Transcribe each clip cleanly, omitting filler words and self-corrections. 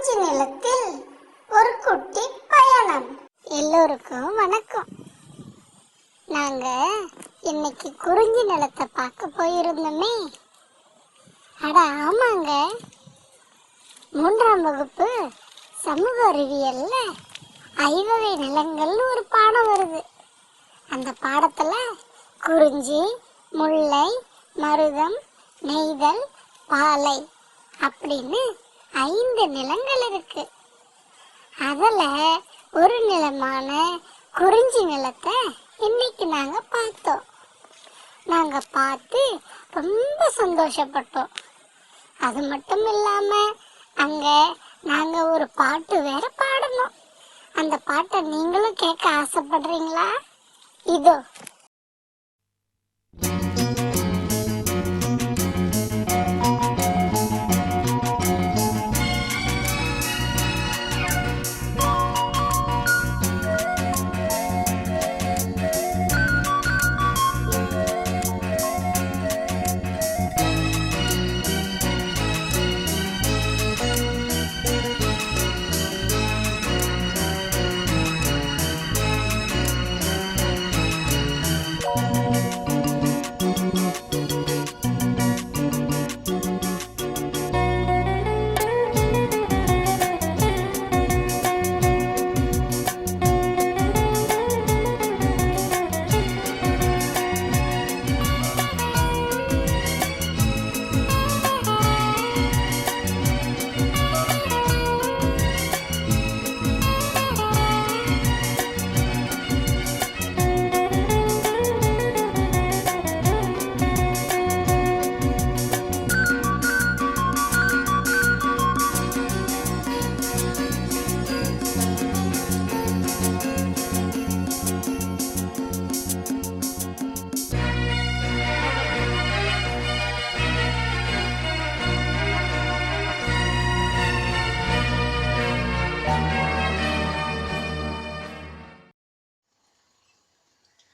குறிஞ்சி நிலத்தில் ஒரு குட்டி பயணம். எல்லோருக்கும் வணக்கம். நாங்க இன்னைக்கு குறிஞ்சி நிலத்தை பார்க்க போயிருந்தோமே. அட ஆமாங்க, 3ஆம் வகுப்பு சமூக அறிவியல்ல ஐவகை நிலங்கள்னு ஒரு பாடம் வருது. அந்த பாடத்துல குறிஞ்சி, முல்லை, மருதம், நெய்தல், பாலை அப்படின்னு 5 நிலங்கள் இருக்கு. அதுல ஒரு நிலமான குறிஞ்சி நிலத்தை இன்னைக்கு நாங்க பார்த்தோம். நாங்க பார்த்து ரொம்ப சந்தோஷப்பட்டோம். அது மட்டும் இல்லாம அங்க நாங்க ஒரு பாட்டு வேற பாடணும். அந்த பாட்டை நீங்களும் கேட்க ஆசைப்படுறீங்களா? இதோ.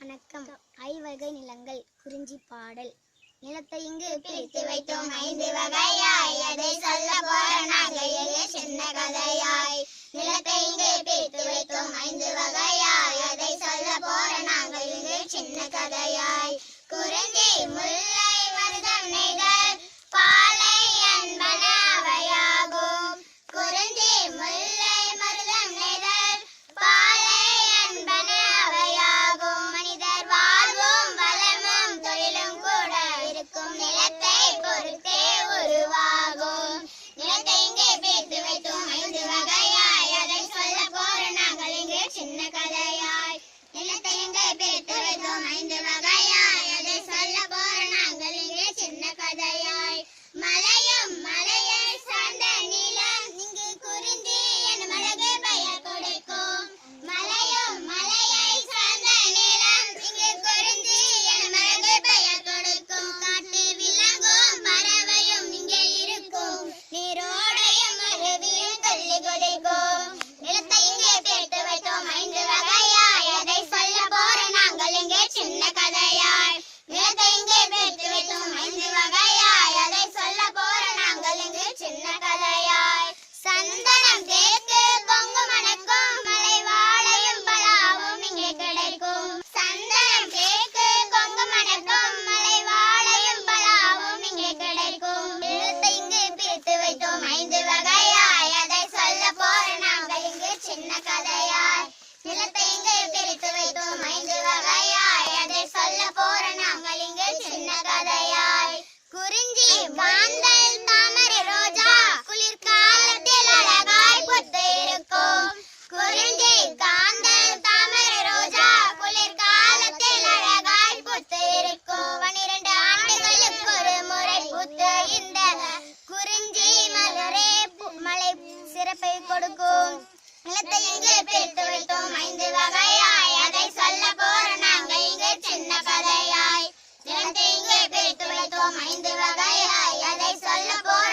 வணக்கம். ஐவகை நிலங்கள் குறிஞ்சி பாடல். நிலத்தை இங்கு பிரித்து வைத்தோம் 5 வகையாய், அதை சொல்ல போற நாங்கள் சின்ன கதையாய். நிலத்தை இங்கு பிரித்து வைத்தோம் 5 வகையாய், அதை சொல்ல போற நாங்கள் இங்கு சின்ன கதையாய். குறிஞ்சி, முல்லை, மருதம், நெய்தல், பாலை என்பன அவையாகும். குறிஞ்சி, முல்லை, மருதம், நெய்தல், பாலை என்பன அவையாகும். மனிதர் வாழ்வும் வளமும் தொழிலும் கூட இருக்கும் நிலத்தை பொறுத்தே உருவாகும். நிலத்தை இங்கே பிரித்து வைத்தோம் 5 வகையாய், அதை சொல்ல போற நாங்கள் இங்கு சின்ன கதையாய். நிலத்தை இங்கே பிரித்து வைத்தோம் 5 வகையாய், அதை சொல்ல போற நாங்கள் இங்கு சின்ன கதையாய். மலையும் மலையை சார்ந்த நிலம் இங்கு குறிஞ்சி எனும் அழகு பெயர் கொடுக்கும். மலையும் மலையை சார்ந்த நிலம் இங்கு குறிஞ்சி எனும் அழகு பெயர் கொடுக்கும். காட்டு விலங்கும் பறவையும் இங்கே இருக்கும், நீரோடையும் அருவியும் துள்ளி குதிக்கும். நிலத்தை இங்கே பிரித்து வைத்தோம் 5 வகையாய், அதை சொல்ல போற நாங்கள் இங்கே சின்ன கதையாய். நிலத்தை இங்கே பிரித்து வைத்தோம் 5 வகையாய், அதை சொல்ல போற நாங்கள் இங்கு சின்ன கதையாய். சந்தனம், தேக்கு, கொங்கு மணக்கும், மலை வாழையும் பலாவும் இங்கே கிடைக்கும். சந்தனம், தேக்கு, கொங்கு மணக்கும், மலை வாழையும் பலாவும் இங்கே கிடைக்கும். நிலத்தை இங்கு பிரித்து வைத்தோம் 5 வகையாய், அதை சொல்ல போற நாங்கள் இங்கு சின்ன கதையாய். நிலத்தை இங்கு பிரித்து வைத்தோம் 5 வகையாய், அதை சொல்ல போற நாங்கள் இங்கு சின்ன கதையாய். குறிஞ்சி, மாந்தல், தாமரை, ரோஜா குளிர்காலத்தில் அழகாய் பூத்து இருக்கும். குறிஞ்சி, காந்தல், தாமரை, ரோஜா குளிர்காலத்தில் அழகாய் பூத்து இருக்கும். 12 ஆண்டுகளுக்கு ஒரு முறை பூத்த இந்த குறிஞ்சி மலரே மலை சிறப்பை கொடுக்கும். நிலத்தை இங்கு பிரித்து வைத்தோம் 5 வகையாய், அதை சொல்ல போற நாங்கள் இங்கு சின்ன கதையாய். நிலத்தை இங்கு பிரித்து வைத்தோம் 5 வகையாய், அதை சொல்ல போற